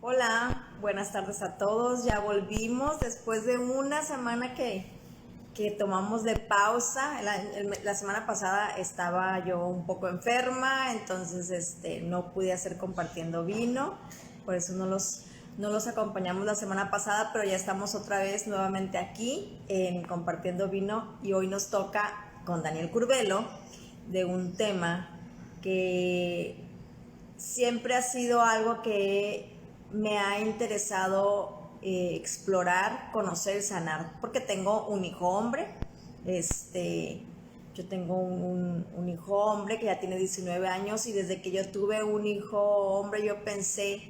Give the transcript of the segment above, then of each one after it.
Hola, buenas tardes a todos. Ya volvimos después de una semana que tomamos de pausa. La semana pasada estaba yo un poco enferma, entonces no pude hacer compartiendo vino, por eso no los acompañamos la semana pasada, pero ya estamos otra vez nuevamente aquí en compartiendo vino y hoy nos toca con Daniel Curvelo de un tema que siempre ha sido algo que me ha interesado explorar, conocer, sanar, porque tengo un hijo hombre. Yo tengo un hijo hombre que ya tiene 19 años y desde que yo tuve un hijo hombre yo pensé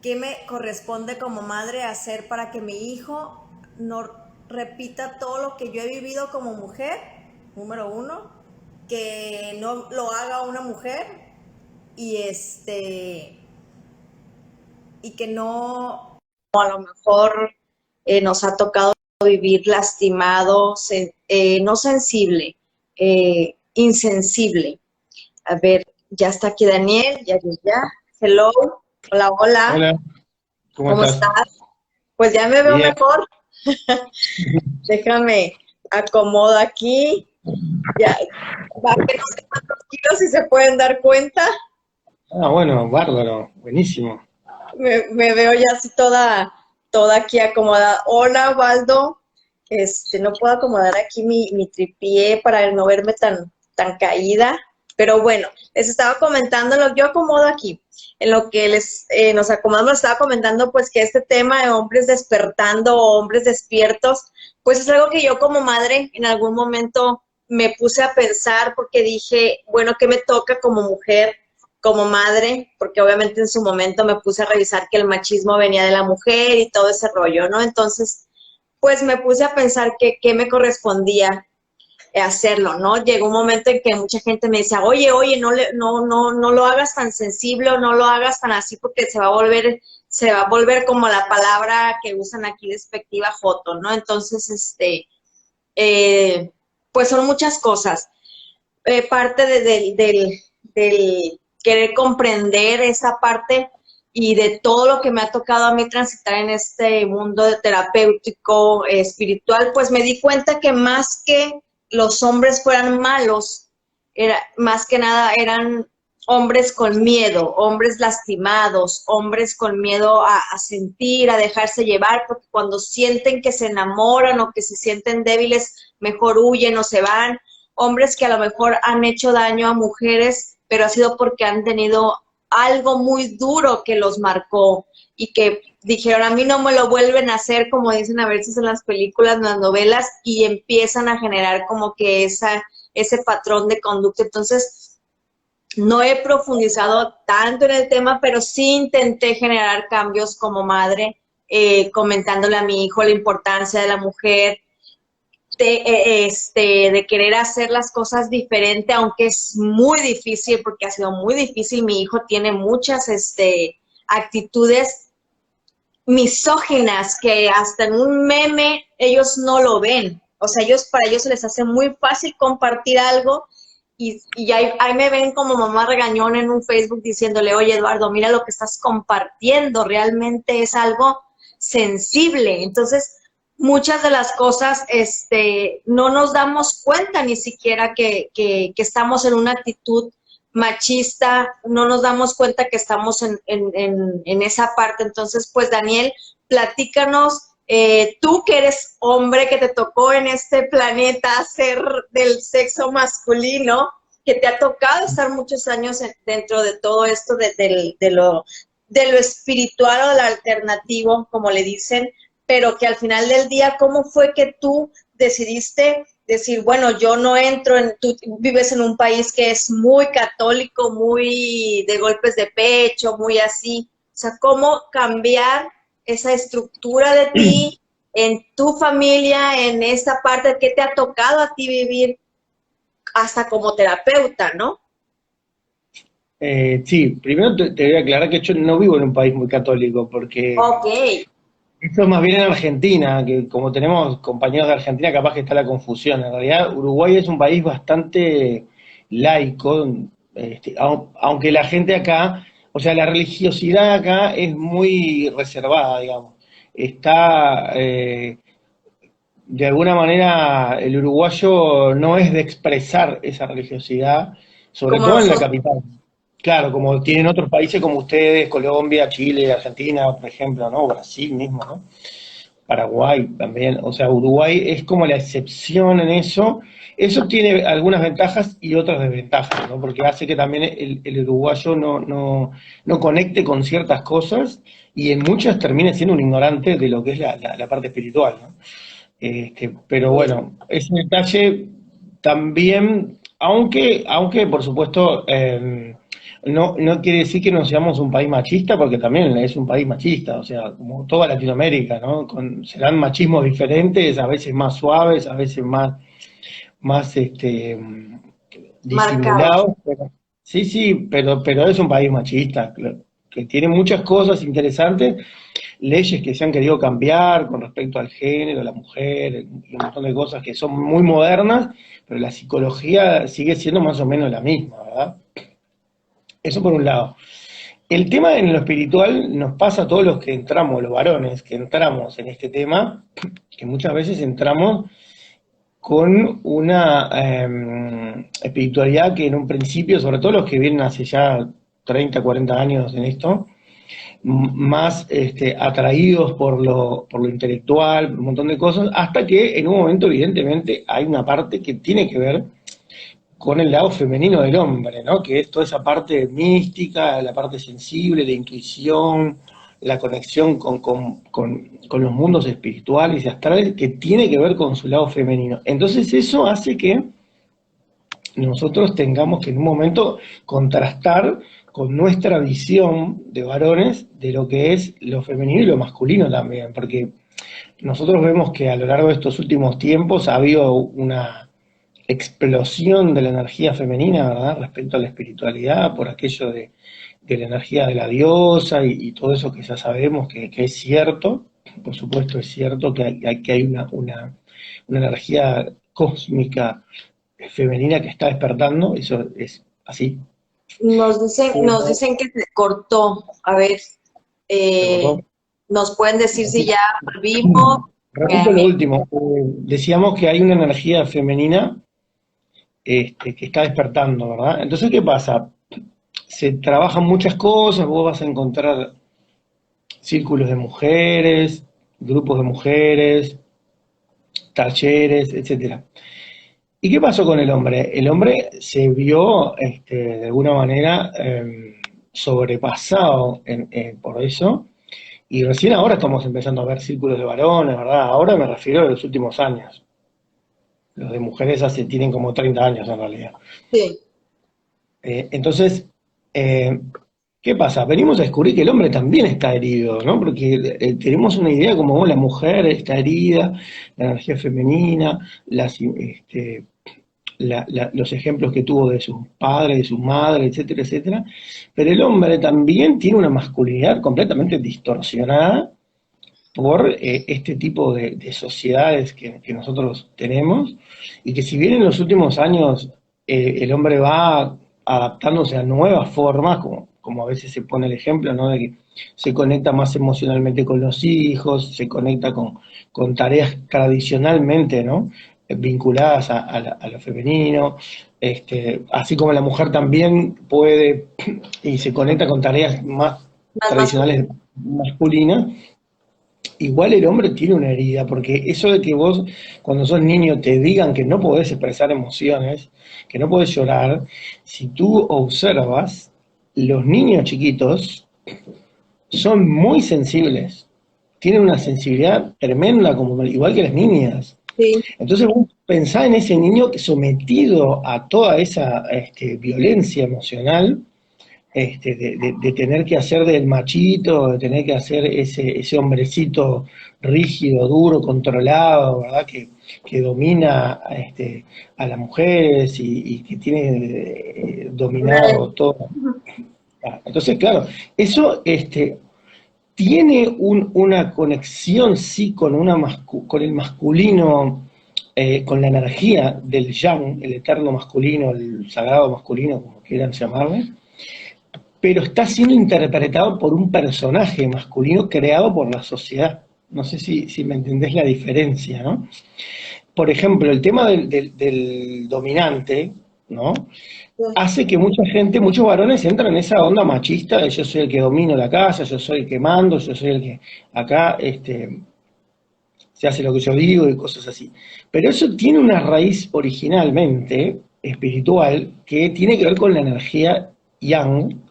qué me corresponde como madre hacer para que mi hijo no repita todo lo que yo he vivido como mujer, número uno, que no lo haga una mujer y y que no, a lo mejor nos ha tocado vivir lastimado, no sensible, insensible. A ver, ya está aquí Daniel, ya. Hello, hola, hola, Hola, ¿cómo ¿cómo estás? estás? Pues ya me veo Bien. mejor, déjame acomodo aquí, ya bajé no sé cuántos kilos si se pueden dar cuenta, Bueno, bárbaro, buenísimo. me veo ya así toda aquí acomodada. Hola, Waldo. No puedo acomodar aquí mi tripié para no verme tan caída. Pero bueno, les estaba comentando, yo acomodo aquí, en lo que nos acomodamos, les estaba comentando pues que este tema de hombres despertando, hombres despiertos, pues es algo que yo como madre en algún momento me puse a pensar porque dije, bueno, ¿qué me toca como mujer? Como madre, porque obviamente en su momento me puse a revisar que el machismo venía de la mujer y todo ese rollo, ¿no? Entonces, pues me puse a pensar que qué me correspondía hacerlo, ¿no? Llegó un momento en que mucha gente me decía, oye, no lo hagas tan sensible, no lo hagas tan así porque se va a volver como la palabra que usan aquí despectiva, joto, ¿no? Entonces, pues son muchas cosas. Parte del querer comprender esa parte y de todo lo que me ha tocado a mí transitar en este mundo de terapéutico, espiritual, pues me di cuenta que más que los hombres fueran malos, más que nada eran hombres con miedo, hombres lastimados, hombres con miedo a sentir, a dejarse llevar, porque cuando sienten que se enamoran o que se sienten débiles, mejor huyen o se van. Hombres que a lo mejor han hecho daño a mujeres, pero ha sido porque han tenido algo muy duro que los marcó y que dijeron, a mí no me lo vuelven a hacer, como dicen a veces en las películas, en las novelas, y empiezan a generar como que ese patrón de conducta. Entonces, no he profundizado tanto en el tema, pero sí intenté generar cambios como madre, comentándole a mi hijo la importancia de la mujer, de querer hacer las cosas diferente, aunque es muy difícil, porque ha sido muy difícil. Mi hijo tiene muchas actitudes misóginas que hasta en un meme ellos no lo ven. O sea, para ellos se les hace muy fácil compartir algo y ahí me ven como mamá regañón en un Facebook diciéndole, oye, Eduardo, mira lo que estás compartiendo, realmente es algo sensible. Entonces, muchas de las cosas no nos damos cuenta ni siquiera que estamos en una actitud machista, no nos damos cuenta que estamos en esa parte. Entonces, pues Daniel, platícanos, tú que eres hombre, que te tocó en este planeta ser del sexo masculino, que te ha tocado estar muchos años dentro de todo esto de lo espiritual o de lo alternativo, como le dicen, pero que al final del día, ¿cómo fue que tú decidiste decir, bueno, yo no entro tú vives en un país que es muy católico, muy de golpes de pecho, muy así? O sea, ¿cómo cambiar esa estructura de ti en tu familia, en esa parte que te ha tocado a ti vivir hasta como terapeuta, ¿no? Sí, primero te voy a aclarar que yo no vivo en un país muy católico, porque Ok. esto es más bien en Argentina, que como tenemos compañeros de Argentina, capaz que está la confusión. En realidad, Uruguay es un país bastante laico, aunque la gente acá, o sea, la religiosidad acá es muy reservada, digamos. Está, de alguna manera, el uruguayo no es de expresar esa religiosidad, sobre como todo en la nosotros. capital. Claro, como tienen otros países como ustedes, Colombia, Chile, Argentina, por ejemplo, ¿no? Brasil mismo, ¿no? Paraguay también, o sea, Uruguay es como la excepción en eso. Eso tiene algunas ventajas y otras desventajas, ¿no? Porque hace que también el uruguayo no conecte con ciertas cosas y en muchas termine siendo un ignorante de lo que es la parte espiritual, ¿no? Pero bueno, ese detalle también, aunque por supuesto, no quiere decir que no seamos un país machista, porque también es un país machista, o sea, como toda Latinoamérica, ¿no? Serán machismos diferentes, a veces más suaves, a veces más Marcados. disimulados, pero, sí, sí, pero es un país machista, que tiene muchas cosas interesantes, leyes que se han querido cambiar con respecto al género, a la mujer, y un montón de cosas que son muy modernas, pero la psicología sigue siendo más o menos la misma, ¿verdad? Eso por un lado. El tema en lo espiritual nos pasa a todos los que entramos, los varones, que entramos en este tema, que muchas veces entramos con una espiritualidad que en un principio, sobre todo los que vienen hace ya 30, 40 años en esto, más atraídos por lo intelectual, un montón de cosas, hasta que en un momento evidentemente hay una parte que tiene que ver con el lado femenino del hombre, ¿no? Que es toda esa parte mística, la parte sensible, la intuición, la conexión con los mundos espirituales y astrales, que tiene que ver con su lado femenino. Entonces eso hace que nosotros tengamos que en un momento contrastar con nuestra visión de varones de lo que es lo femenino y lo masculino también, porque nosotros vemos que a lo largo de estos últimos tiempos ha habido una explosión de la energía femenina, ¿verdad? Respecto a la espiritualidad, por aquello de la energía de la diosa y todo eso que ya sabemos que es cierto, por supuesto es cierto que hay una energía cósmica femenina que está despertando, eso es así. Nos Pero, dicen que se cortó. A ver, ¿se eh, acordó? nos pueden decir si Repito, ya volvimos. repito lo último. Decíamos que hay una energía femenina que está despertando, ¿verdad? Entonces, ¿qué pasa? Se trabajan muchas cosas, vos vas a encontrar círculos de mujeres, grupos de mujeres, talleres, etcétera. ¿Y qué pasó con el hombre? El hombre se vio, de alguna manera, sobrepasado por eso, y recién ahora estamos empezando a ver círculos de varones, ¿verdad? Ahora me refiero a los últimos años. Los de mujeres tienen como 30 años en realidad. Sí, Entonces, eh, ¿qué pasa? Venimos a descubrir que el hombre también está herido, ¿no? Porque tenemos una idea como la mujer está herida, la energía femenina, los ejemplos que tuvo de sus padres, de sus madres, etcétera, etcétera. Pero el hombre también tiene una masculinidad completamente distorsionada por este tipo de sociedades que nosotros tenemos, y que si bien en los últimos años el hombre va adaptándose a nuevas formas, como a veces se pone el ejemplo, ¿no? De que se conecta más emocionalmente con los hijos, se conecta con tareas tradicionalmente, ¿no? Vinculadas a lo femenino, así como la mujer también puede y se conecta con tareas más más masculino. tradicionales masculinas. Igual el hombre tiene una herida, porque eso de que vos, cuando sos niño, te digan que no podés expresar emociones, que no podés llorar, si tú observas, los niños chiquitos son muy sensibles, tienen una sensibilidad tremenda, como, igual que las niñas. Sí, Entonces vos pensás en ese niño que sometido a toda esa violencia emocional, de tener que hacer del machito, de tener que hacer ese hombrecito rígido, duro, controlado, ¿verdad? Que domina a las mujeres y que tiene una- dominado todo. Entonces, claro, eso tiene una conexión, sí, con el masculino, con la energía del yang, el eterno masculino, el sagrado masculino, como quieran llamarle, pero está siendo interpretado por un personaje masculino creado por la sociedad. No sé si me entendés la diferencia, ¿no? Por ejemplo, el tema del dominante, ¿no? Hace que mucha gente, muchos varones entran en esa onda machista de yo soy el que domino la casa, yo soy el que mando, yo soy el que acá se hace lo que yo digo y cosas así. Pero eso tiene una raíz originalmente espiritual que tiene que ver con la energía yang,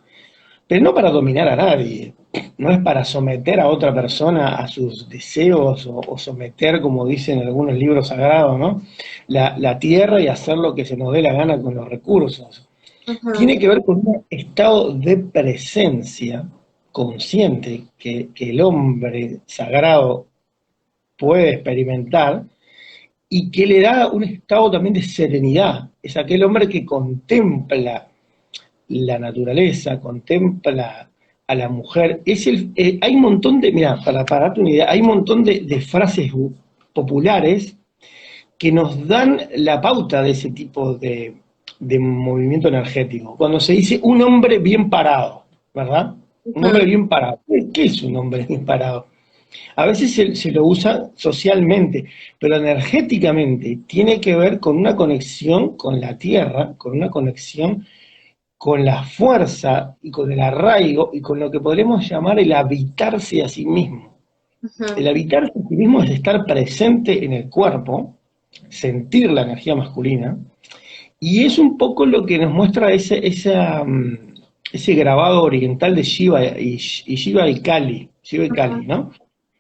pero no para dominar a nadie, no es para someter a otra persona a sus deseos o someter, como dicen algunos libros sagrados, ¿no? La tierra y hacer lo que se nos dé la gana con los recursos. Tiene que ver con un estado de presencia consciente que el hombre sagrado puede experimentar y que le da un estado también de serenidad. Es aquel hombre que contempla la naturaleza, contempla a la mujer. Hay un montón de, mira, para darte una idea, hay un montón de frases populares que nos dan la pauta de ese tipo de movimiento energético. Cuando se dice un hombre bien parado, ¿verdad? Un hombre bien parado. ¿Qué es un hombre bien parado? A veces se lo usa socialmente, pero energéticamente tiene que ver con una conexión con la tierra, con una conexión con la fuerza y con el arraigo y con lo que podremos llamar el habitarse a sí mismo. El habitarse a sí mismo es estar presente en el cuerpo, sentir la energía masculina, y es un poco lo que nos muestra ese grabado oriental de Shiva y Shiva y Kali, ¿no?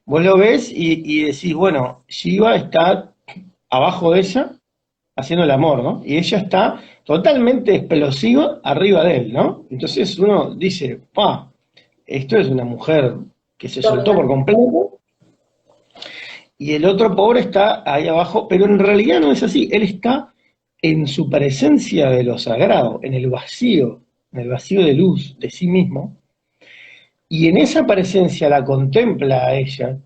Vos lo ves y decís, bueno, Shiva está abajo de ella haciendo el amor, ¿no? Y ella está totalmente explosiva arriba de él, ¿no? Entonces uno dice, pa, esto es una mujer que se soltó por completo, y el otro pobre está ahí abajo, pero en realidad no es así, él está en su presencia de lo sagrado, en el vacío de luz de sí mismo, y en esa presencia la contempla a ella,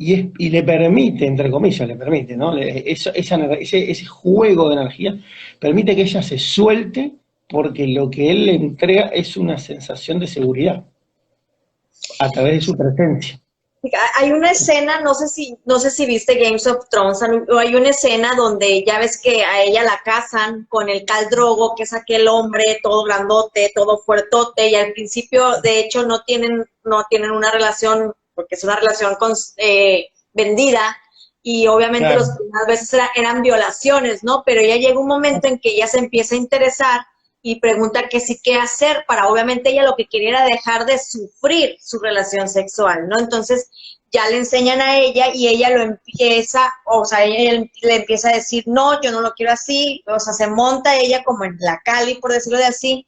y le permite, entre comillas, le permite, ¿no? Ese juego de energía permite que ella se suelte porque lo que él le entrega es una sensación de seguridad a través de su presencia. Hay una escena, no sé si viste Games of Thrones, hay una escena donde ya ves que a ella la casan con el Khal Drogo, que es aquel hombre todo grandote, todo fuertote, y al principio, de hecho, no tienen una relación, porque es una relación vendida, y obviamente Claro. las primeras veces eran violaciones, ¿no? Pero ya llega un momento en que ella se empieza a interesar y pregunta qué sí qué hacer para, obviamente ella lo que quería era dejar de sufrir su relación sexual, ¿no? Entonces ya le enseñan a ella y ella lo empieza, o sea, ella le empieza a decir, no, yo no lo quiero así, o sea, se monta ella como en la Cali, por decirlo de así,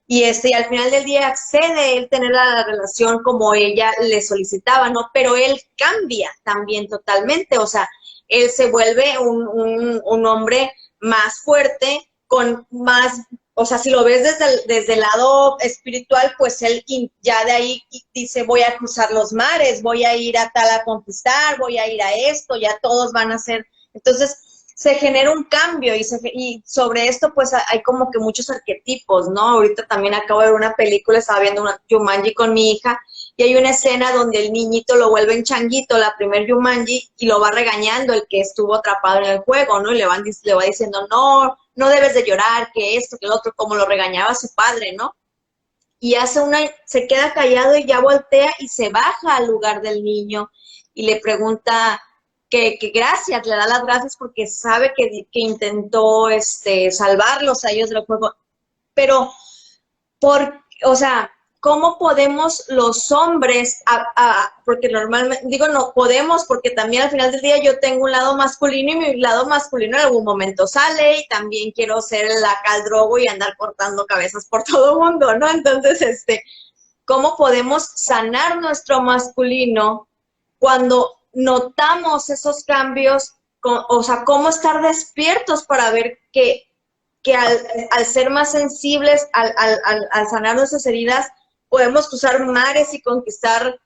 y al final del día accede él tener la relación como ella le solicitaba, ¿no? Pero él cambia también totalmente, o sea, él se vuelve un hombre más fuerte, con más, o sea, si lo ves desde el lado espiritual, pues él ya de ahí dice, voy a cruzar los mares, voy a ir a tal a conquistar, voy a ir a esto, ya todos van a ser, entonces se genera un cambio y sobre esto pues hay como que muchos arquetipos, ¿no? Ahorita también acabo de ver una película, estaba viendo una Jumanji con mi hija y hay una escena donde el niñito lo vuelve en changuito, la primer Jumanji, y lo va regañando el que estuvo atrapado en el juego, ¿no? Y le va diciendo, no, no debes de llorar, que esto, que el otro, como lo regañaba su padre, ¿no? Y se queda callado y ya voltea y se baja al lugar del niño y le pregunta que gracias, le da las gracias porque sabe que intentó salvarlos a ellos del juego. Pero, o sea, ¿cómo podemos los hombres, porque normalmente, digo no podemos, porque también al final del día yo tengo un lado masculino y mi lado masculino en algún momento sale y también quiero ser la Khal Drogo y andar cortando cabezas por todo el mundo, ¿no? Entonces, ¿cómo podemos sanar nuestro masculino cuando notamos esos cambios? O sea, ¿cómo estar despiertos para ver que al ser más sensibles, al sanar nuestras heridas, podemos cruzar mares y conquistar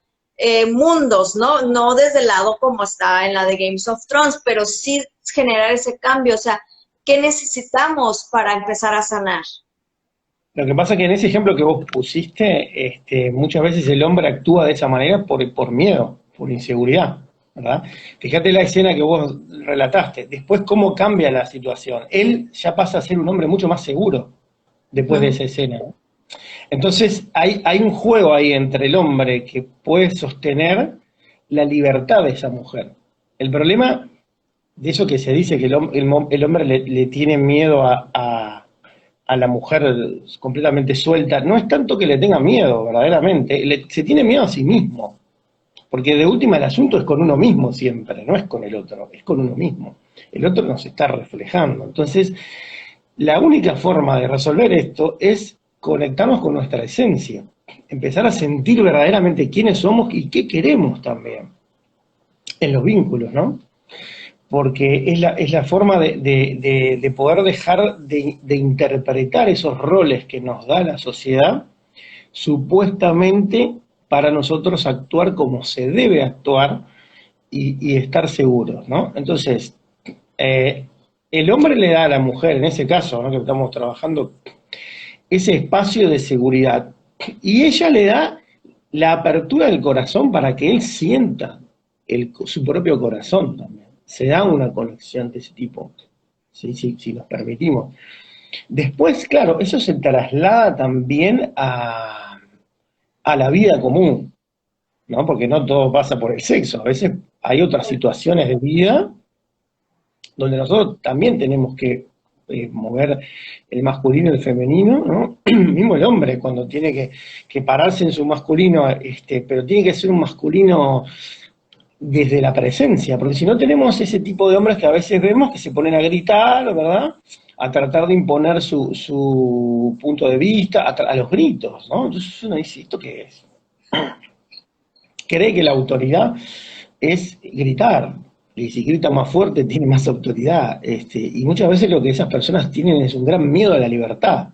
mundos, ¿no? No desde el lado como está en la de Games of Thrones, pero sí generar ese cambio. O sea, ¿qué necesitamos para empezar a sanar? Lo que pasa es que en ese ejemplo que vos pusiste, muchas veces el hombre actúa de esa manera por miedo, por inseguridad, ¿verdad? Fíjate la escena que vos relataste. Después, ¿cómo cambia la situación? Él ya pasa a ser un hombre mucho más seguro después de Ujú. esa escena, ¿no? Entonces, hay un juego ahí entre el hombre que puede sostener la libertad de esa mujer. El problema de eso que se dice que el hombre le tiene miedo a la mujer completamente suelta, no es tanto que le tenga miedo, verdaderamente, se tiene miedo a sí mismo, porque de última el asunto es con uno mismo siempre, no es con el otro, es con uno mismo. El otro nos está reflejando. Entonces, la única forma de resolver esto es conectarnos con nuestra esencia, empezar a sentir verdaderamente quiénes somos y qué queremos también en los vínculos, ¿no? Porque es la forma de poder dejar de interpretar esos roles que nos da la sociedad, supuestamente para nosotros actuar como se debe actuar y estar seguros, ¿no? Entonces, eh, el hombre le da a la mujer, en ese caso, ¿no?, que estamos trabajando, ese espacio de seguridad, y ella le da la apertura del corazón para que él sienta su propio corazón también. Se da una conexión de ese tipo, ¿sí? Si nos permitimos. Después, claro, eso se traslada también a la vida común, ¿no? Porque no todo pasa por el sexo. A veces hay otras situaciones de vida donde nosotros también tenemos que mover el masculino y el femenino, ¿no? Mismo el hombre, cuando tiene que pararse en su masculino, pero tiene que ser un masculino desde la presencia, porque si no tenemos ese tipo de hombres que a veces vemos que se ponen a gritar, ¿verdad? A tratar de imponer su punto de vista, a los gritos, ¿no? Entonces uno dice, ¿esto qué es? Cree que la autoridad es gritar, y si grita más fuerte tiene más autoridad, y muchas veces lo que esas personas tienen es un gran miedo a la libertad.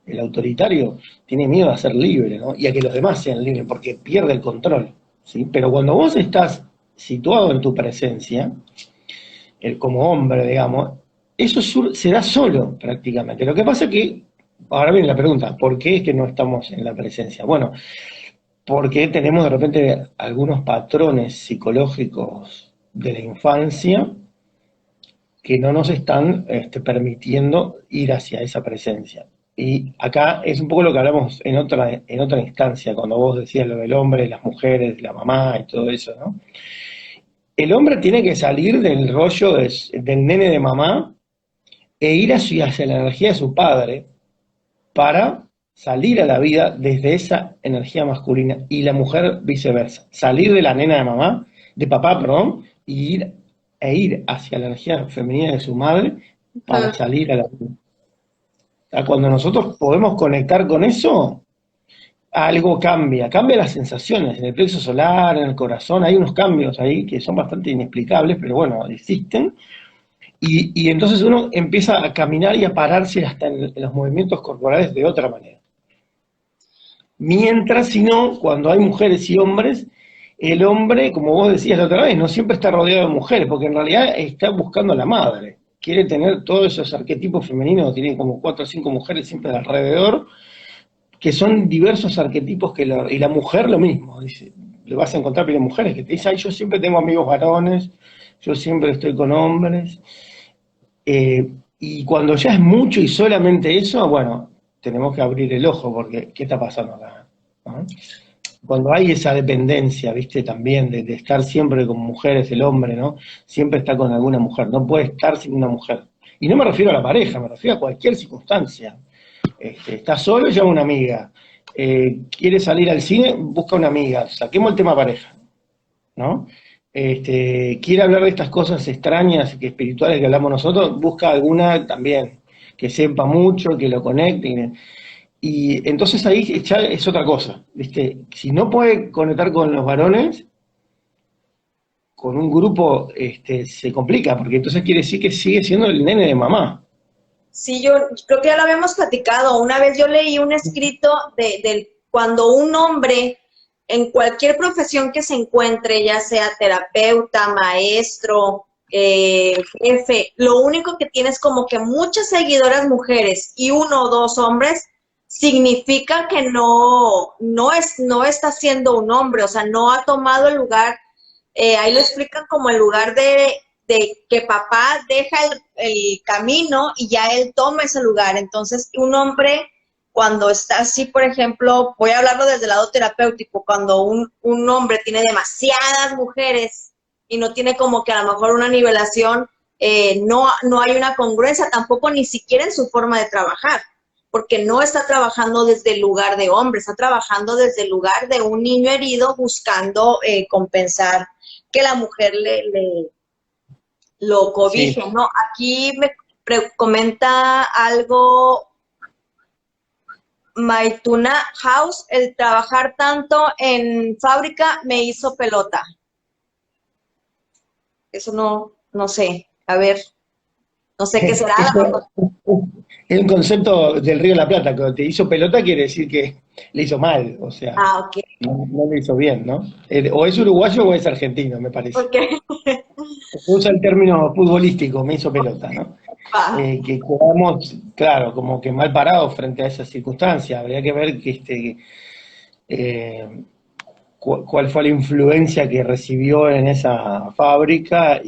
El autoritario tiene miedo a ser libre, ¿no? Y a que los demás sean libres, porque pierde el control, ¿sí? Pero cuando vos estás situado en tu presencia, como hombre, digamos, eso se da solo prácticamente. Lo que pasa es que, ahora viene la pregunta, ¿por qué es que no estamos en la presencia? Bueno, porque tenemos de repente algunos patrones psicológicos de la infancia que no nos están permitiendo ir hacia esa presencia. Y acá es un poco lo que hablamos en otra instancia, cuando vos decías lo del hombre, las mujeres, la mamá y todo eso, ¿no? El hombre tiene que salir del rollo del nene de mamá e ir hacia la energía de su padre para salir a la vida desde esa energía masculina, y la mujer viceversa, salir de la nena de mamá, de papá, perdón, e ir hacia la energía femenina de su madre para Ujú. salir a la vida. O sea, cuando nosotros podemos conectar con eso, algo cambia las sensaciones, en el plexo solar, en el corazón, hay unos cambios ahí que son bastante inexplicables, pero bueno, existen, y entonces uno empieza a caminar y a pararse hasta en los movimientos corporales de otra manera. Mientras, si no, cuando hay mujeres y hombres, el hombre, como vos decías la otra vez, no siempre está rodeado de mujeres, porque en realidad está buscando a la madre. Quiere tener todos esos arquetipos femeninos, tiene como 4 o 5 mujeres siempre alrededor, que son diversos arquetipos y la mujer lo mismo. Dice, le vas a encontrar pero mujeres que te dicen, ay, yo siempre tengo amigos varones, yo siempre estoy con hombres. Y cuando ya es mucho y solamente eso, bueno, tenemos que abrir el ojo porque ¿qué está pasando acá? ¿No? Cuando hay esa dependencia, viste, también de estar siempre con mujeres, el hombre, ¿no? Siempre está con alguna mujer, no puede estar sin una mujer. Y no me refiero a la pareja, me refiero a cualquier circunstancia. Está solo, llama a una amiga. Quiere salir al cine, busca una amiga. Saquemos el tema pareja, ¿no? Quiere hablar de estas cosas extrañas y espirituales que hablamos nosotros, busca alguna también que sepa mucho, que lo conecte. Y entonces ahí ya es otra cosa, ¿viste? Si no puede conectar con los varones, con un grupo se complica, porque entonces quiere decir que sigue siendo el nene de mamá. Sí, yo creo que ya lo habíamos platicado. Una vez yo leí un escrito de cuando un hombre en cualquier profesión que se encuentre, ya sea terapeuta, maestro, jefe, lo único que tiene es como que muchas seguidoras mujeres y 1 o 2 hombres, significa que no está siendo un hombre, o sea, no ha tomado el lugar, ahí lo explican como el lugar de que papá deja el camino y ya él toma ese lugar. Entonces, un hombre cuando está así, por ejemplo, voy a hablarlo desde el lado terapéutico, cuando un hombre tiene demasiadas mujeres y no tiene como que a lo mejor una nivelación, no hay una congruencia tampoco ni siquiera en su forma de trabajar, porque no está trabajando desde el lugar de hombre, está trabajando desde el lugar de un niño herido buscando compensar que la mujer lo cobije, Sí. ¿no? Aquí me comenta algo Maituna House, el trabajar tanto en fábrica me hizo pelota. Eso no sé, a ver, no sé qué será. Eso es un concepto del Río de la Plata, que te hizo pelota quiere decir que le hizo mal, o sea, Ah, ok, no le hizo bien, ¿no? O es uruguayo o es argentino, me parece. ok, Usa el término futbolístico, me hizo pelota, ¿no? va. Que quedamos, claro, como que mal parados frente a esa circunstancia. Habría que ver eh, cuál fue la influencia que recibió en esa fábrica,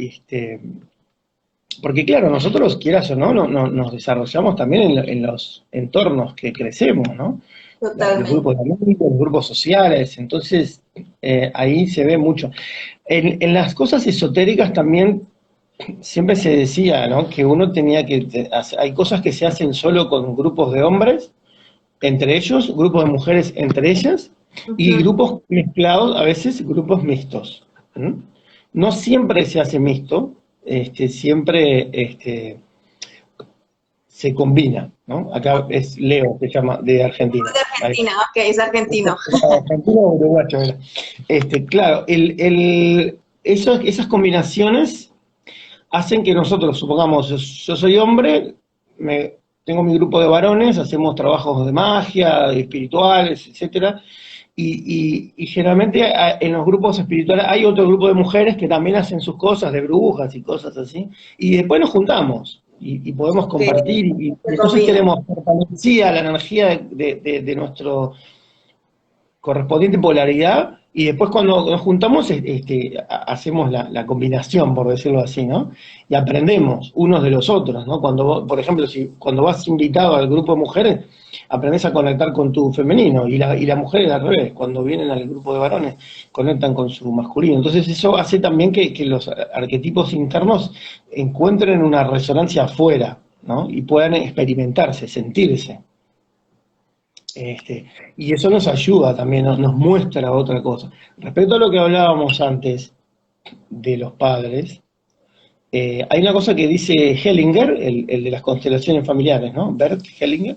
porque claro, nosotros, quieras o no, nos desarrollamos también en los entornos que crecemos, ¿no? Los Totalmente. grupos de amigos, los grupos sociales, entonces ahí se ve mucho. En las cosas esotéricas también siempre se decía, ¿no? Que uno tenía hay cosas que se hacen solo con grupos de hombres, entre ellos, grupos de mujeres entre ellas, y Ujú. grupos mezclados, a veces grupos mixtos. ¿Mm? No siempre se hace mixto, siempre se combina, ¿no? Acá es Leo, se llama, de Argentina. De Ahí. Argentina, ok, es argentino. Argentino o uruguayo era. Claro, esas combinaciones hacen que nosotros, supongamos, yo soy hombre, tengo mi grupo de varones, hacemos trabajos de magia, espirituales, etcétera, y generalmente en los grupos espirituales hay otro grupo de mujeres que también hacen sus cosas de brujas y cosas así, y después nos juntamos y podemos Ok, compartir, y se entonces combina. tenemos fortalecida la energía de nuestro correspondiente polaridad, y después cuando nos juntamos hacemos la combinación, por decirlo así, ¿no? Y aprendemos unos de los otros, ¿no? Por ejemplo, cuando vas invitado al grupo de mujeres, aprendes a conectar con tu femenino, y la mujer es al revés, cuando vienen al grupo de varones, conectan con su masculino. Entonces eso hace también que los arquetipos internos encuentren una resonancia afuera, ¿no? Y puedan experimentarse, sentirse. Este, y eso nos ayuda también, nos muestra otra cosa. Respecto a lo que hablábamos antes de los padres, hay una cosa que dice Hellinger, el de las constelaciones familiares, ¿no? Bert Hellinger,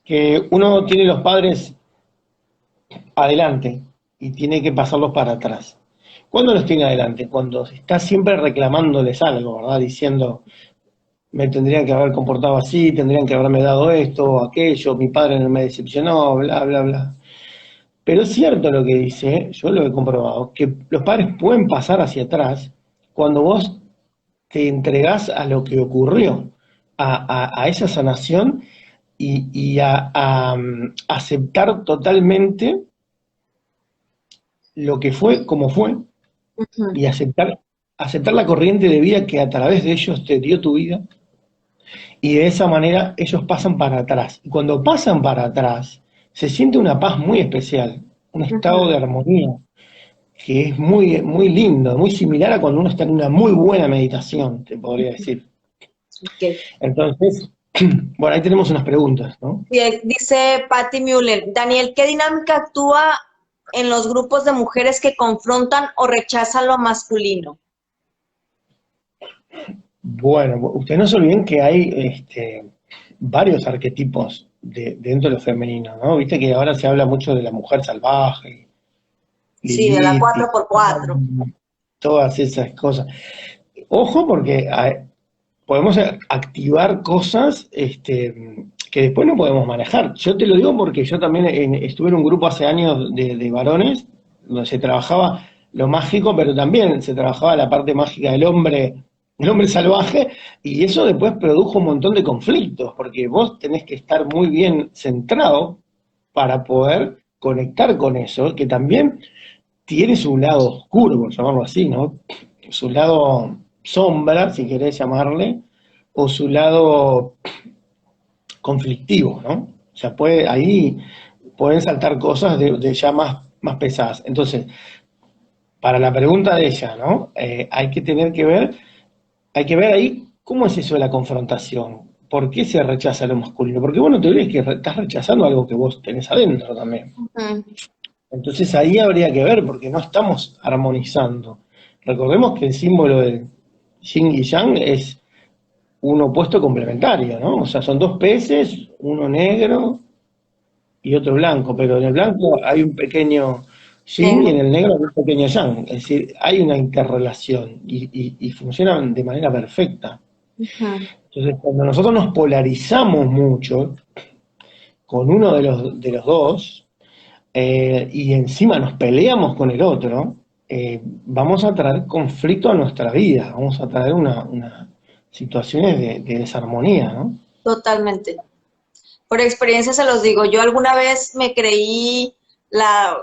que uno tiene los padres adelante y tiene que pasarlos para atrás. ¿Cuándo los tiene adelante? Cuando está siempre reclamándoles algo, ¿verdad? Diciendo, me tendrían que haber comportado así, tendrían que haberme dado esto, aquello, mi padre no me decepcionó, bla, bla, bla. Pero es cierto lo que dice, yo lo he comprobado, que los padres pueden pasar hacia atrás cuando vos te entregás a lo que ocurrió, a esa sanación, y a aceptar totalmente lo que fue, como fue, Ujú. y aceptar la corriente de vida que a través de ellos te dio tu vida, y de esa manera ellos pasan para atrás. Y cuando pasan para atrás, se siente una paz muy especial, un estado de Ujú. armonía, que es muy, muy lindo, muy similar a cuando uno está en una muy buena meditación, te podría decir. Ok. Entonces, bueno, ahí tenemos unas preguntas, ¿no? Bien, dice Patty Mueller, Daniel, ¿qué dinámica actúa en los grupos de mujeres que confrontan o rechazan lo masculino? Bueno, ustedes no se olviden que hay varios arquetipos dentro de lo femenino, ¿no? Viste que ahora se habla mucho de la mujer salvaje, Sí, de la Lilith, y 4x4. todas esas cosas. Ojo porque podemos activar cosas que después no podemos manejar. Yo te lo digo porque yo también estuve en un grupo hace años de varones, donde se trabajaba lo mágico, pero también se trabajaba la parte mágica del hombre, el hombre salvaje, y eso después produjo un montón de conflictos, porque vos tenés que estar muy bien centrado para poder conectar con eso, que también tiene su lado oscuro, por llamarlo así, ¿no? Su lado sombra, si querés llamarle, o su lado conflictivo, ¿no? O sea, ahí pueden saltar cosas de ya más pesadas. Entonces, para la pregunta de ella, ¿no? Hay que ver ahí cómo es eso de la confrontación. ¿Por qué se rechaza lo masculino? Porque vos no te olvides que estás rechazando algo que vos tenés adentro también. Ujú. Entonces ahí habría que ver, porque no estamos armonizando. Recordemos que el símbolo del yin y yang es un opuesto complementario, ¿no? O sea, son dos peces, uno negro y otro blanco, pero en el blanco hay un pequeño yin y en Sí. el negro hay un pequeño yang. Es decir, hay una interrelación y funcionan de manera perfecta. Ujú. Entonces, cuando nosotros nos polarizamos mucho con uno de los dos, y encima nos peleamos con el otro, vamos a traer conflicto a nuestra vida, vamos a traer una situaciones de desarmonía, ¿no? Totalmente. Por experiencia se los digo, yo alguna vez me creí,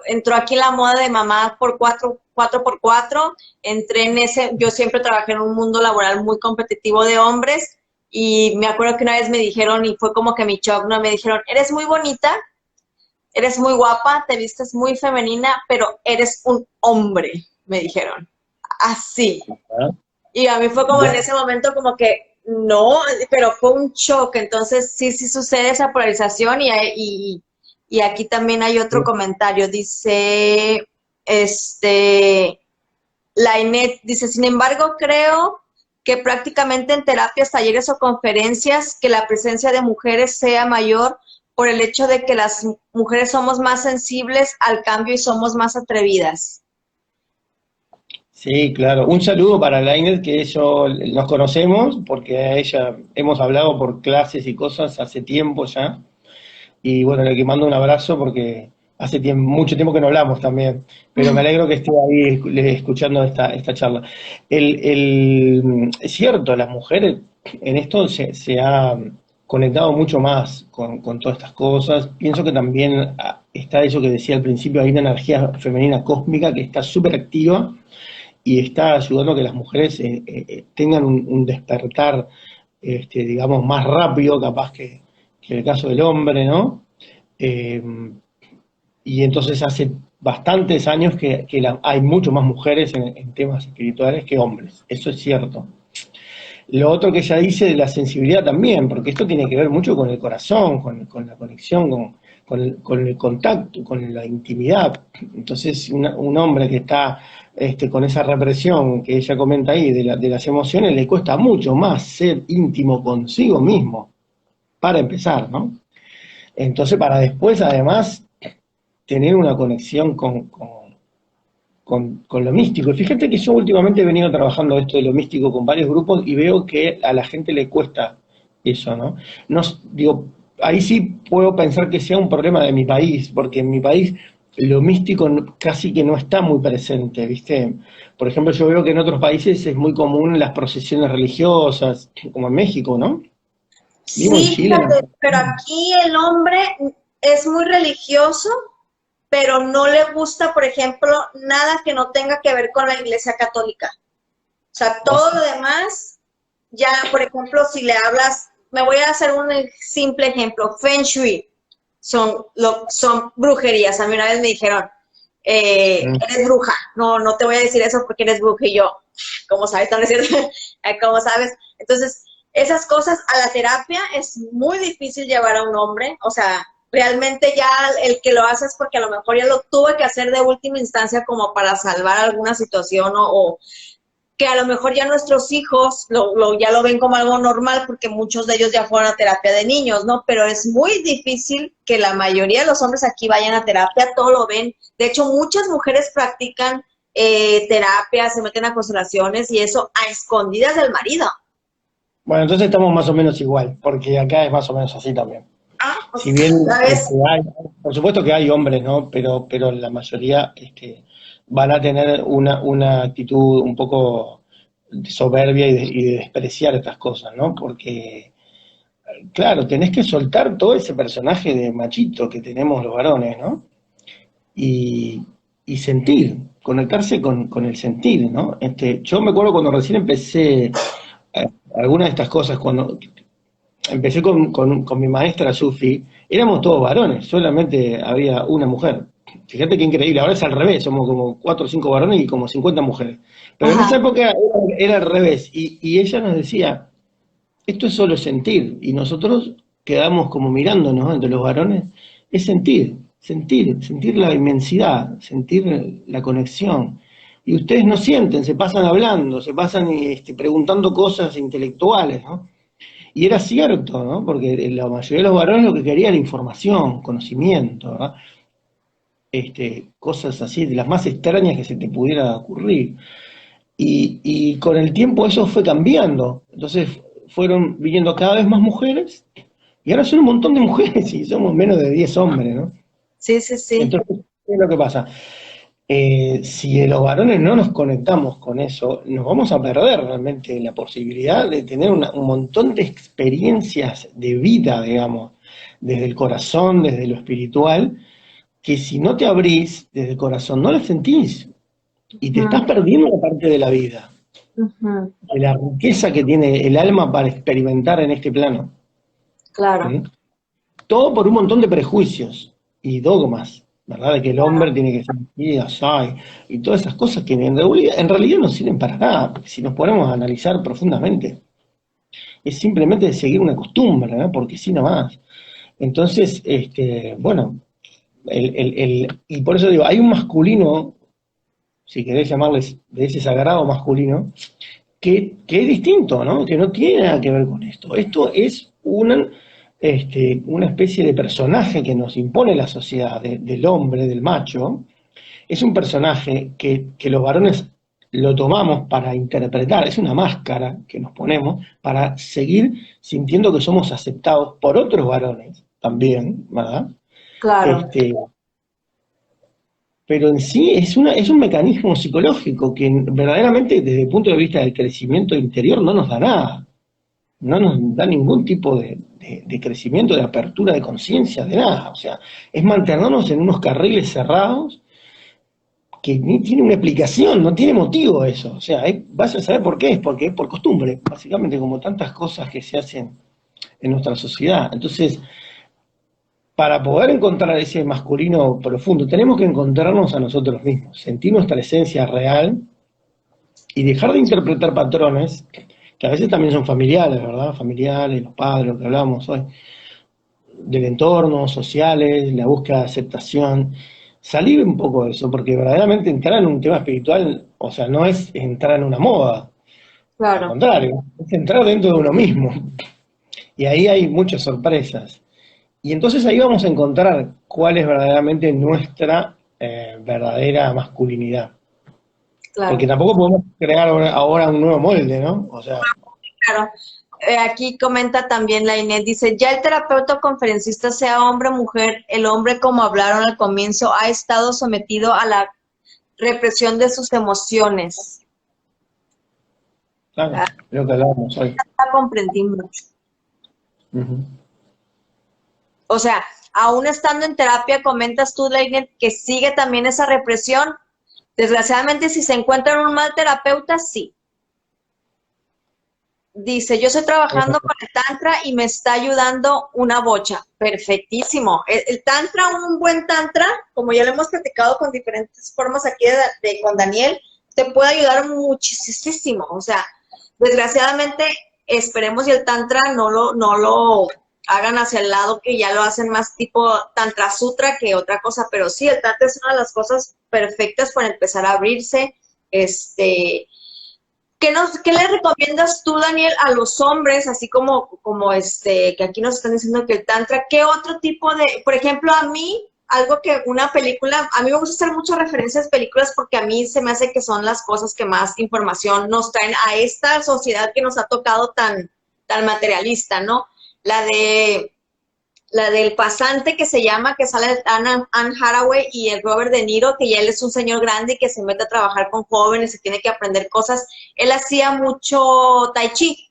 entró aquí la moda de mamá por cuatro por cuatro, entré en ese, yo siempre trabajé en un mundo laboral muy competitivo de hombres y me acuerdo que una vez me dijeron, y fue como que mi shock, ¿no? Me dijeron, eres muy bonita, eres muy guapa, te vistes muy femenina, pero eres un hombre, me dijeron. Así. ¿Ah? Y a mí fue como en Bueno, ese momento como que no, pero fue un shock. Entonces sí sucede esa polarización y aquí también hay otro comentario. Dice, la Inet, dice, sin embargo, creo que prácticamente en terapias, talleres o conferencias que la presencia de mujeres sea mayor por el hecho de que las mujeres somos más sensibles al cambio y somos más atrevidas. sí, claro. Un saludo para Lainez, que yo nos conocemos, porque a ella hemos hablado por clases y cosas hace tiempo ya. Y bueno, le mando un abrazo porque hace mucho tiempo que no hablamos también, pero me alegro que esté ahí escuchando esta charla. Es cierto, las mujeres en esto se ha conectado mucho más con todas estas cosas. Pienso que también está eso que decía al principio, hay una energía femenina cósmica que está súper activa y está ayudando a que las mujeres tengan un despertar, digamos, más rápido, capaz que el caso del hombre, ¿no? Eh, y entonces hace bastantes años que hay mucho más mujeres en temas espirituales que hombres, eso es cierto. Lo otro que ella dice de la sensibilidad también, porque esto tiene que ver mucho con el corazón, con la conexión, con el contacto, con la intimidad. Entonces, un hombre que está con esa represión que ella comenta ahí de las emociones, le cuesta mucho más ser íntimo consigo mismo, para empezar, ¿no? Entonces, para después, además, tener una conexión con lo místico. Fíjate que yo últimamente he venido trabajando esto de lo místico con varios grupos y veo que a la gente le cuesta eso, ¿no? No digo, ahí sí puedo pensar que sea un problema de mi país, porque en mi país lo místico casi que no está muy presente, ¿viste? Por ejemplo, yo veo que en otros países es muy común las procesiones religiosas, como en México, ¿no? Vivo en Sí, Chile. fíjate, pero aquí el hombre es muy religioso, pero no le gusta, por ejemplo, nada que no tenga que ver con la Iglesia Católica. O sea, todo lo demás, ya, por ejemplo, si le hablas, me voy a hacer un simple ejemplo, Feng Shui, son brujerías. A mí una vez me dijeron, eres bruja, no te voy a decir eso porque eres bruja y yo, ¿cómo sabes? ¿No es cierto? ¿Cómo sabes? Entonces, esas cosas a la terapia es muy difícil llevar a un hombre, o sea, realmente ya el que lo hace es porque a lo mejor ya lo tuve que hacer de última instancia como para salvar alguna situación o que a lo mejor ya nuestros hijos ya lo ven como algo normal porque muchos de ellos ya fueron a terapia de niños, ¿no? Pero es muy difícil que la mayoría de los hombres aquí vayan a terapia, todo lo ven. De hecho, muchas mujeres practican terapia, se meten a constelaciones y eso a escondidas del marido. Bueno, entonces estamos más o menos igual, porque acá es más o menos así también. Ah, Si bien ¿sabes? hay, por supuesto que hay hombres, ¿no? Pero la mayoría van a tener una actitud un poco de soberbia y de despreciar estas cosas, ¿no? Porque, claro, tenés que soltar todo ese personaje de machito que tenemos los varones, ¿no? Y, y sentir, conectarse con el sentir, ¿no? Yo me acuerdo cuando recién empecé algunas de estas cosas, cuando empecé con mi maestra Sufi, éramos todos varones, solamente había una mujer. Fíjate qué increíble, ahora es al revés, somos como 4 o 5 varones y como 50 mujeres. Pero en esa Ajá, época era al revés, y ella nos decía, esto es solo sentir, y nosotros quedamos como mirándonos entre los varones, es sentir, sentir, sentir la inmensidad, sentir la conexión. Y ustedes no sienten, se pasan hablando, se pasan preguntando cosas intelectuales, ¿no? Y era cierto, ¿no? Porque la mayoría de los varones lo que querían era información, conocimiento, ¿verdad? Cosas así, de las más extrañas que se te pudiera ocurrir. Y con el tiempo eso fue cambiando. Entonces fueron viniendo cada vez más mujeres, y ahora son un montón de mujeres y somos menos de 10 hombres, ¿no? sí, sí, sí. Entonces, ¿qué es lo que pasa? Si los varones no nos conectamos con eso, nos vamos a perder realmente la posibilidad de tener un montón de experiencias de vida, digamos, desde el corazón, desde lo espiritual, que si no te abrís desde el corazón, no las sentís y te estás Ujú, perdiendo una parte de la vida, ujú, de la riqueza que tiene el alma para experimentar en este plano. claro, ¿Mm? Todo por un montón de prejuicios y dogmas, ¿verdad? De que el hombre tiene que ser así, así, y todas esas cosas que en realidad no sirven para nada, porque si nos ponemos a analizar profundamente, es simplemente seguir una costumbre, ¿no? Porque sí nomás. Entonces, bueno, y por eso digo, hay un masculino, si querés llamarles de ese sagrado masculino, que es distinto, ¿no? Que no tiene nada que ver con esto. Esto es una especie de personaje que nos impone la sociedad, del hombre, del macho. Es un personaje que los varones lo tomamos para interpretar, es una máscara que nos ponemos para seguir sintiendo que somos aceptados por otros varones también, ¿verdad? claro. Este, pero en sí es un mecanismo psicológico que verdaderamente desde el punto de vista del crecimiento interior no nos da nada, no nos da ningún tipo de crecimiento, de apertura de conciencia, de nada. O sea, es mantenernos en unos carriles cerrados que ni tiene una explicación, no tiene motivo eso. O sea, vas a saber por qué, es porque es por costumbre, básicamente como tantas cosas que se hacen en nuestra sociedad. Entonces, para poder encontrar ese masculino profundo, tenemos que encontrarnos a nosotros mismos, sentir nuestra esencia real y dejar de interpretar patrones que a veces también son familiares, ¿verdad? Familiares, los padres, lo que hablamos hoy, del entorno, sociales, la búsqueda de aceptación. Salir un poco de eso, porque verdaderamente entrar en un tema espiritual, o sea, no es entrar en una moda, al Claro. contrario, es entrar dentro de uno mismo. Y ahí hay muchas sorpresas. Y entonces ahí vamos a encontrar cuál es verdaderamente nuestra verdadera masculinidad. Porque Claro, tampoco podemos crear ahora un nuevo molde, ¿no? O sea, claro. Aquí comenta también la Inés, dice, ya el terapeuta o conferencista, sea hombre o mujer, el hombre, como hablaron al comienzo, ha estado sometido a la represión de sus emociones. claro, Ah, creo que hablábamos hoy. ya comprendí mucho. Ujú. O sea, aún estando en terapia, comentas tú, Leiner, que sigue también esa represión. Desgraciadamente, si se encuentra un mal terapeuta, sí. Dice, yo estoy trabajando con el Tantra y me está ayudando una bocha. Perfectísimo. El Tantra, un buen Tantra, como ya lo hemos platicado con diferentes formas aquí con Daniel, te puede ayudar muchísimo. O sea, desgraciadamente, esperemos y el Tantra no lo hagan hacia el lado que ya lo hacen más tipo Tantra Sutra que otra cosa, pero sí, el Tantra es una de las cosas perfectas para empezar a abrirse, ¿qué le recomiendas tú, Daniel, a los hombres, así que aquí nos están diciendo que el tantra, qué otro tipo de, por ejemplo, a mí, algo que una película, a mí me gusta hacer muchas referencias a películas porque a mí se me hace que son las cosas que más información nos traen a esta sociedad que nos ha tocado tan materialista, ¿no? La de la del pasante que se llama, que sale Anne Hathaway y el Robert De Niro, que ya él es un señor grande y que se mete a trabajar con jóvenes y tiene que aprender cosas. Él hacía mucho tai chi.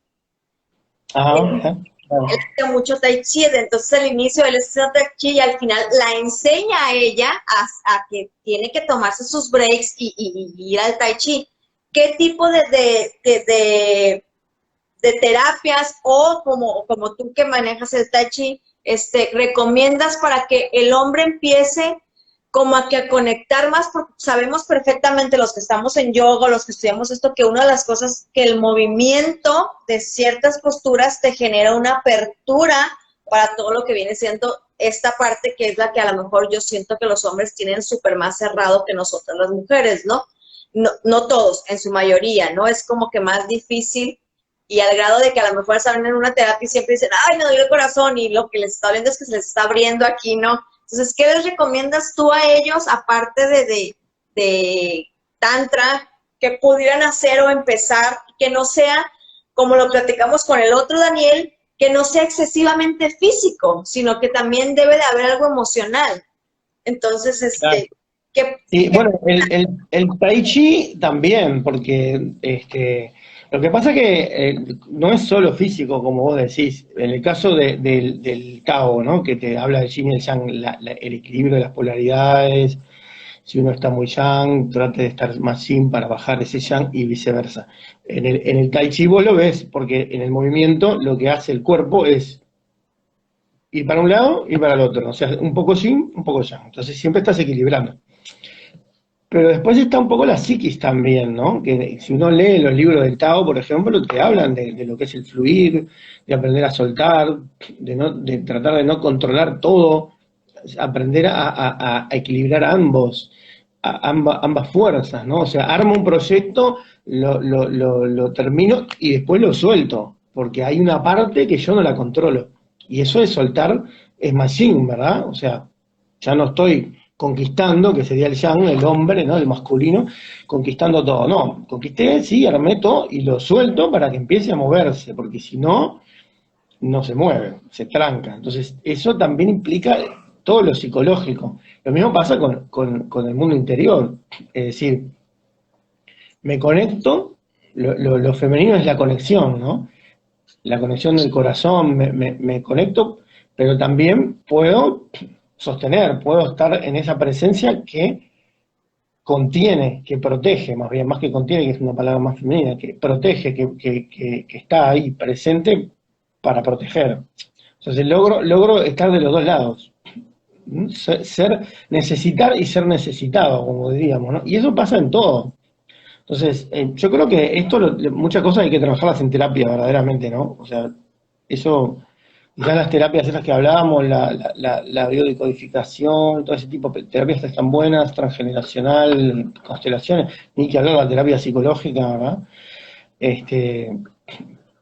Ajá, Él claro. hacía mucho tai chi, entonces al inicio él hacía tai chi y al final la enseña a ella a que tiene que tomarse sus breaks y ir al tai chi. ¿Qué tipo de terapias o como tú que manejas el tai chi, recomiendas para que el hombre empiece como a que a conectar más? Porque sabemos perfectamente los que estamos en yoga, los que estudiamos esto, que una de las cosas que el movimiento de ciertas posturas te genera una apertura para todo lo que viene siendo esta parte, que es la que a lo mejor yo siento que los hombres tienen súper más cerrado que nosotras las mujeres, ¿no? No, no todos, en su mayoría, ¿no? Es como que más difícil y al grado de que a lo mejor salen en una terapia y siempre dicen, ay, me duele el corazón, y lo que les está hablando es que se les está abriendo aquí, ¿no? Entonces, ¿qué les recomiendas tú a ellos, aparte de Tantra, que pudieran hacer o empezar, que no sea, como lo platicamos con el otro Daniel, que no sea excesivamente físico, sino que también debe de haber algo emocional? Entonces, Claro. ¿qué, Y qué bueno, el Tai Chi también, porque lo que pasa que no es solo físico, como vos decís. En el caso del Tao, ¿no? Que te habla del Yin y el Yang, el equilibrio de las polaridades. Si uno está muy Yang, trate de estar más Yin para bajar ese Yang y viceversa. En el Tai Chi vos lo ves, porque en el movimiento lo que hace el cuerpo es ir para un lado y para el otro. O sea, un poco Yin, un poco Yang. Entonces siempre estás equilibrando. Pero después está un poco la psiquis también, ¿no? Que si uno lee los libros del Tao, por ejemplo, te hablan de lo que es el fluir, de aprender a soltar, de tratar de no controlar todo, aprender a equilibrar ambas fuerzas, ¿no? O sea, armo un proyecto, lo termino y después lo suelto, porque hay una parte que yo no la controlo. Y eso de soltar es machine, ¿verdad? O sea, ya no estoy conquistando, que sería el yang, el hombre, ¿no? El masculino, conquistando todo. No, conquisté, sí, armé todo y lo suelto para que empiece a moverse, porque si no, no se mueve, se tranca. Entonces, eso también implica todo lo psicológico. Lo mismo pasa con el mundo interior. Es decir, me conecto, lo femenino es la conexión, ¿no? La conexión del corazón, me conecto, pero también puedo sostener, puedo estar en esa presencia que contiene, que protege, más bien, más que contiene, que es una palabra más femenina, que protege, que está ahí presente para proteger. Entonces logro estar de los dos lados. Necesitar y ser necesitado, como diríamos, ¿no? Y eso pasa en todo. Entonces, yo creo que muchas cosas hay que trabajarlas en terapia, verdaderamente, ¿no? O sea, eso, ya las terapias esas que hablábamos, la biodecodificación, todo ese tipo de terapias están buenas, transgeneracional, constelaciones, ni que hablar de la terapia psicológica, ¿verdad? Este,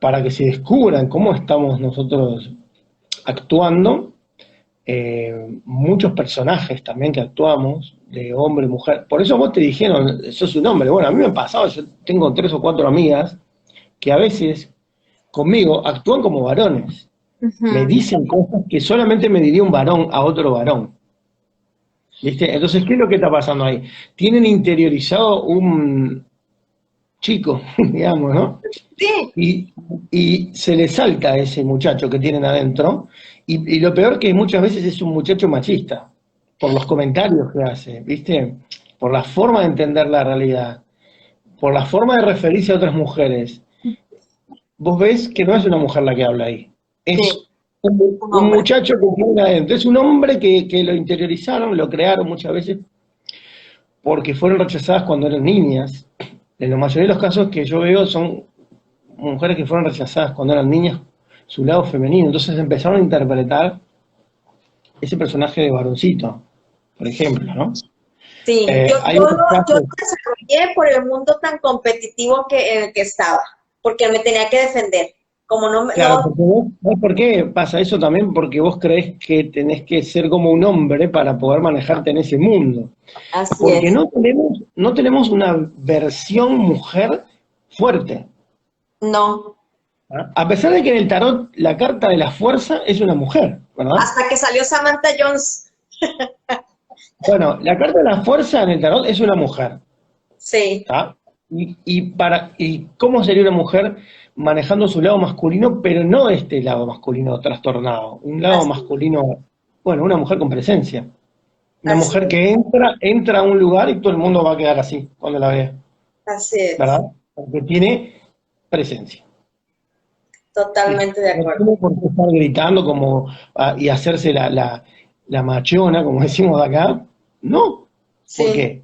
para que se descubran cómo estamos nosotros actuando, muchos personajes también que actuamos, de hombre, mujer. Por eso vos te dijeron, sos un hombre. Bueno, a mí me ha pasado, yo tengo 3 o 4 amigas que a veces conmigo actúan como varones. Me Uh-huh. dicen cosas que solamente me diría un varón a otro varón. ¿Viste? Entonces, ¿qué es lo que está pasando ahí? Tienen interiorizado un chico, digamos, ¿no? Sí, Y se le salta a ese muchacho que tienen adentro, y lo peor que muchas veces es un muchacho machista, por los comentarios que hace, ¿viste? Por la forma de entender la realidad, por la forma de referirse a otras mujeres. Vos ves que no es una mujer la que habla ahí, sí, es un un hombre. muchacho que tiene adentro, es un hombre que lo interiorizaron, lo crearon muchas veces porque fueron rechazadas cuando eran niñas. En la mayoría de los casos que yo veo son mujeres que fueron rechazadas cuando eran niñas, su lado femenino. Entonces empezaron a interpretar ese personaje de varoncito, por ejemplo, ¿no? Sí, Hay otros yo lo casos, desarrollé por el mundo tan competitivo en el que estaba, porque me tenía que defender. Como no, claro, no, porque ¿sabés por qué pasa eso también? Porque vos creés que tenés que ser como un hombre para poder manejarte en ese mundo. así Porque es. no tenemos una versión mujer fuerte. No. ¿Ah? A pesar de que en el tarot la carta de la fuerza es una mujer, ¿verdad? Hasta que salió Samantha Jones. Bueno, la carta de la fuerza en el tarot es una mujer, Sí, ¿tá? ¿Y cómo sería una mujer manejando su lado masculino, pero no este lado masculino trastornado? Un lado así, masculino, bueno, una mujer con presencia. Una así mujer es, que entra a un lugar y todo el mundo va a quedar así cuando la vea, así ¿verdad? es. Porque tiene presencia. Sí. Totalmente de No acuerdo. tiene por qué estar gritando como, y hacerse la machona, como decimos de acá. No. ¿Por Sí. qué?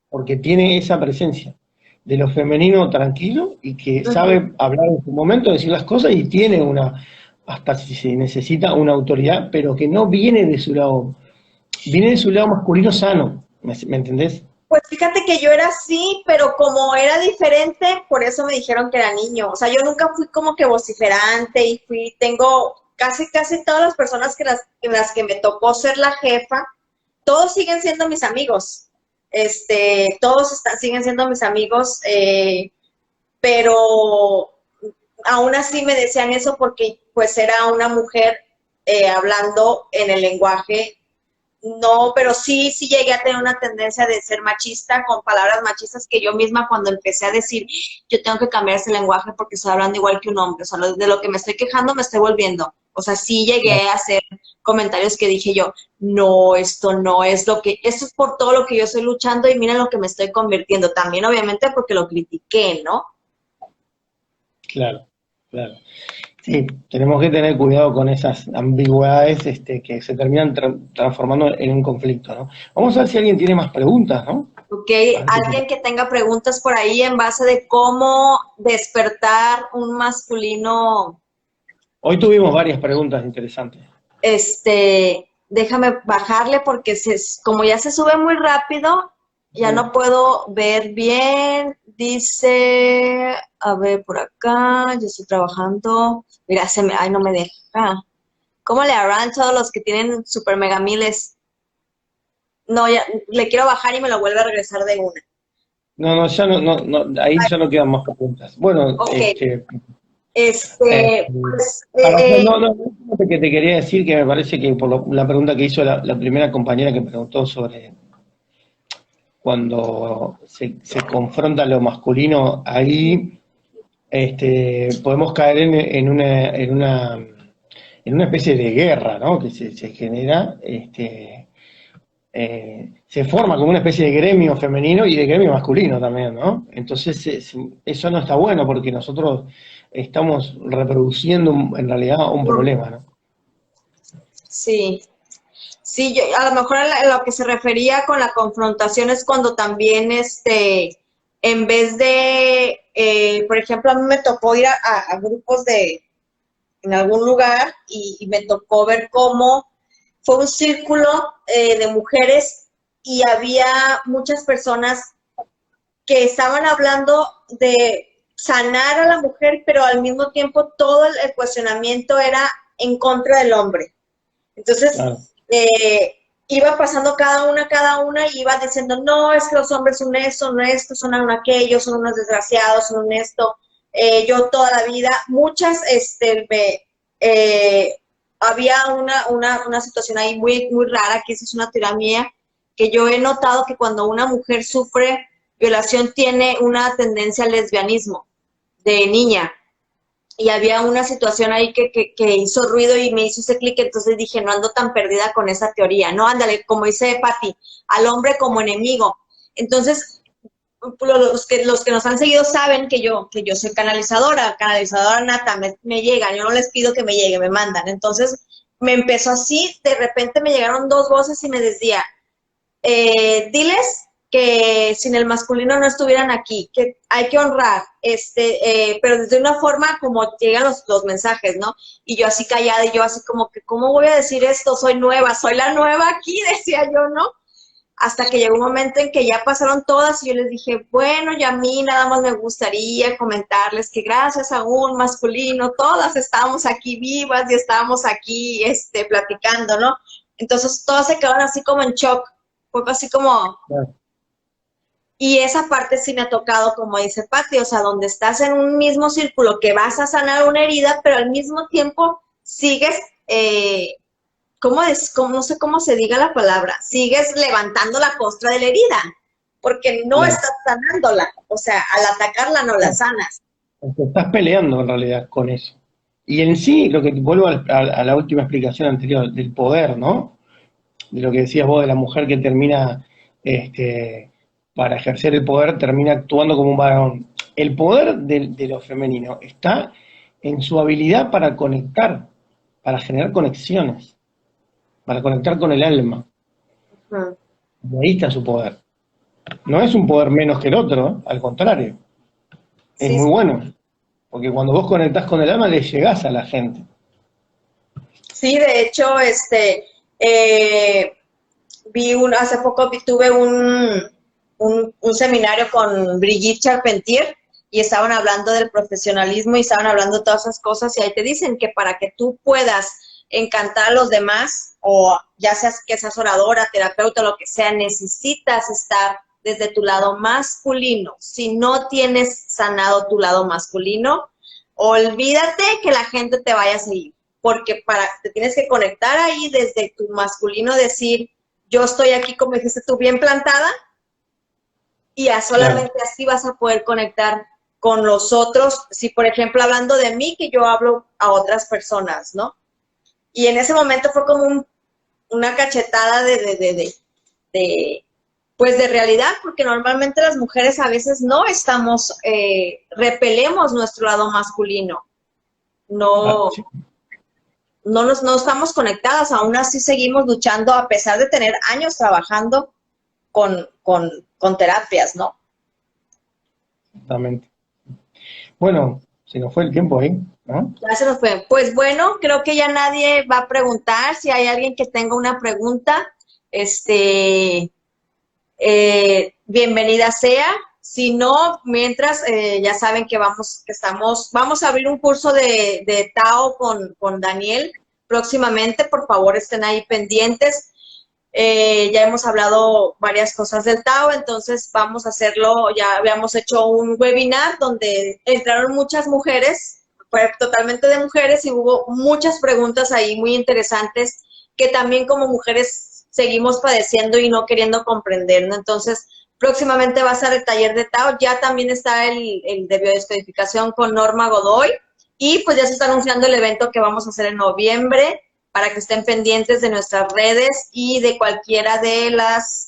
Porque tiene esa presencia de lo femenino tranquilo y que Ujú. sabe hablar en su momento, decir las cosas y tiene una, hasta si se necesita, una autoridad, pero que no viene de su lado, viene de su lado masculino sano. ¿Me entendés? Pues fíjate que yo era así, pero como era diferente, por eso me dijeron que era niño. O sea, yo nunca fui como que vociferante y tengo casi todas las personas las que me tocó ser la jefa, todos siguen siendo mis amigos. Todos siguen siendo mis amigos, pero aún así me decían eso porque pues era una mujer hablando en el lenguaje. No, pero sí llegué a tener una tendencia de ser machista con palabras machistas que yo misma cuando empecé a decir, yo tengo que cambiar ese lenguaje porque estoy hablando igual que un hombre, o sea, de lo que me estoy quejando me estoy volviendo. O sea, sí llegué a hacer comentarios que dije yo, no, esto no es lo que, esto es por todo lo que yo estoy luchando y miren lo que me estoy convirtiendo. También obviamente porque lo critiqué, ¿no? Claro, claro. Sí, tenemos que tener cuidado con esas ambigüedades que se terminan transformando en un conflicto, ¿no? Vamos a ver si alguien tiene más preguntas, ¿no? Ok, A ver qué alguien tiene. que tenga preguntas por ahí en base de cómo despertar un masculino. Hoy tuvimos varias preguntas interesantes. Déjame bajarle porque como ya se sube muy rápido, ya Ujú. no puedo ver bien. Dice, a ver, por acá, yo estoy trabajando. Mira, ay, no me deja. ¿Cómo le harán todos los que tienen super mega miles? No, ya, le quiero bajar y me lo vuelve a regresar de una. No, no, ya ahí ya no quedan más preguntas. Bueno, Ok, eh, pues, no, lo que te quería decir que me parece que por la pregunta que hizo la primera compañera que preguntó sobre cuando se confronta lo masculino, ahí podemos caer en una especie de guerra, ¿no? Que se genera, se forma como una especie de gremio femenino y de gremio masculino también, ¿no? Entonces eso no está bueno porque nosotros estamos reproduciendo en realidad un problema, ¿no? sí. Sí, a lo mejor a lo que se refería con la confrontación es cuando también, en vez de, por ejemplo, a mí me tocó ir a grupos en algún lugar y me tocó ver cómo fue un círculo de mujeres y había muchas personas que estaban hablando de sanar a la mujer, pero al mismo tiempo todo el cuestionamiento era en contra del hombre. Claro, Entonces, iba pasando cada una, y iba diciendo, no, es que los hombres son esto, son aquello, son unos desgraciados, son un esto. Yo toda la vida, muchas, había una situación ahí muy rara, que esa es una teoría mía, que yo he notado que cuando una mujer sufre violación tiene una tendencia al lesbianismo de niña y había una situación ahí que hizo ruido y me hizo ese clic, entonces dije, no ando tan perdida con esa teoría, no, ándale, como dice Patti, al hombre como enemigo. Entonces, los que nos han seguido saben que yo soy canalizadora nata, me llegan, yo no les pido que me llegue, me mandan. Entonces, me empezó así, de repente me llegaron dos voces y me decía, diles que sin el masculino no estuvieran aquí, que hay que honrar, pero desde una forma como llegan los mensajes, ¿no? Y yo así callada y yo así como que, ¿cómo voy a decir esto? Soy nueva, soy la nueva aquí, decía yo, ¿no? Hasta que llegó un momento en que ya pasaron todas y yo les dije, bueno, y a mí nada más me gustaría comentarles que gracias a un masculino, todas estábamos aquí vivas y estábamos aquí, platicando, ¿no? Entonces todas se quedaron así como en shock, fue así como, claro. Y esa parte sí me ha tocado, como dice Pati, o sea, donde estás en un mismo círculo que vas a sanar una herida, pero al mismo tiempo sigues, no sé cómo se diga la palabra, sigues levantando la costra de la herida, porque no Claro. estás sanándola, o sea, al atacarla no la sanas. Te estás peleando en realidad con eso. Y en sí, lo que vuelvo a la última explicación anterior, del poder, ¿no? De lo que decías vos de la mujer que termina, este, para ejercer el poder, termina actuando como un varón. El poder de lo femenino está en su habilidad para conectar, para generar conexiones, para conectar con el alma. Ujú. Y ahí está su poder. No es un poder menos que el otro, ¿eh? Al contrario, es Sí, muy sí, bueno, porque cuando vos conectás con el alma le llegás a la gente. sí, de hecho, eh, hace poco tuve un seminario con Brigitte Charpentier y estaban hablando del profesionalismo y estaban hablando de todas esas cosas y ahí te dicen que para que tú puedas encantar a los demás o ya seas que seas oradora, terapeuta, lo que sea, necesitas estar desde tu lado masculino. Si no tienes sanado tu lado masculino, olvídate que la gente te vaya a seguir, porque te tienes que conectar ahí desde tu masculino, decir, yo estoy aquí, como dijiste tú, bien plantada, y Claro, solamente así vas a poder conectar con los otros. Si, por ejemplo, hablando de mí, que yo hablo a otras personas, ¿no? Y en ese momento fue como una cachetada de, pues de realidad, porque normalmente las mujeres a veces no estamos, repelemos nuestro lado masculino, ah, no, sí, no estamos conectadas, aún así seguimos luchando a pesar de tener años trabajando con terapias, ¿no? exactamente. Bueno, se nos fue el tiempo ahí, ¿no? Ya se nos fue. Pues bueno, creo que ya nadie va a preguntar. Si hay alguien que tenga una pregunta, este, bienvenida sea. Si no, mientras ya saben que vamos a abrir un curso de Tao con Daniel próximamente. Por favor, estén ahí pendientes. Ya hemos hablado varias cosas del Tao, entonces vamos a hacerlo. Ya habíamos hecho un webinar donde entraron muchas mujeres, fue totalmente de mujeres y hubo muchas preguntas ahí muy interesantes que también como mujeres seguimos padeciendo y no queriendo comprender, ¿no? Entonces, próximamente va a ser el taller de Tao, ya también está el de biodescodificación con Norma Godoy y pues ya se está anunciando el evento que vamos a hacer en noviembre para que estén pendientes de nuestras redes y de cualquiera de las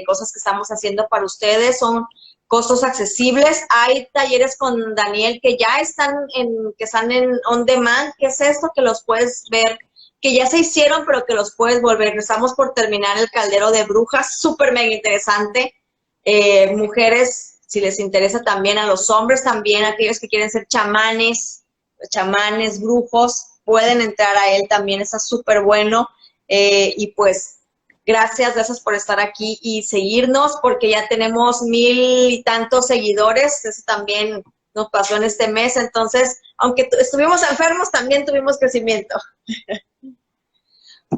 cosas que estamos haciendo para ustedes. Son costos accesibles. Hay talleres con Daniel que ya están en on demand. ¿Qué es esto? Que los puedes ver, que ya se hicieron, pero que los puedes volver. Estamos por terminar el Caldero de Brujas, súper mega interesante. Mujeres, si les interesa también, a los hombres también, aquellos que quieren ser chamanes, brujos, pueden entrar a él también, está súper bueno. Y pues, gracias por estar aquí y seguirnos, porque ya tenemos 1000 y tantos seguidores, eso también nos pasó en este mes, entonces, aunque estuvimos enfermos, también tuvimos crecimiento.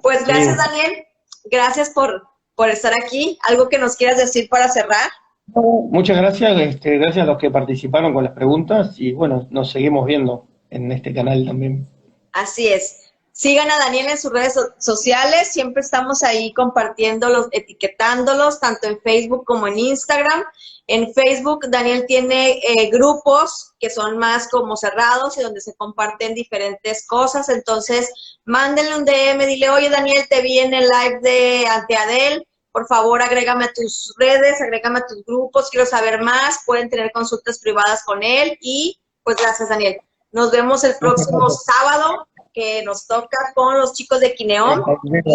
Pues gracias, Sí. Daniel, gracias por estar aquí. ¿Algo que nos quieras decir para cerrar? Muchas gracias, gracias a los que participaron con las preguntas y bueno, nos seguimos viendo en este canal también. Así es. Sigan a Daniel en sus redes sociales, siempre estamos ahí compartiéndolos, etiquetándolos, tanto en Facebook como en Instagram. En Facebook, Daniel tiene grupos que son más como cerrados y donde se comparten diferentes cosas. Entonces, mándenle un DM, dile, oye, Daniel, te vi en el live de Anteadel. Por favor, agrégame a tus redes, agrégame a tus grupos, quiero saber más. Pueden tener consultas privadas con él y pues gracias, Daniel. Nos vemos el Muchas próximo gracias. sábado que nos toca con los chicos de Quineón.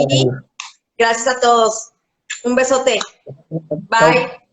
Y gracias a todos. Un besote. Chau. Bye.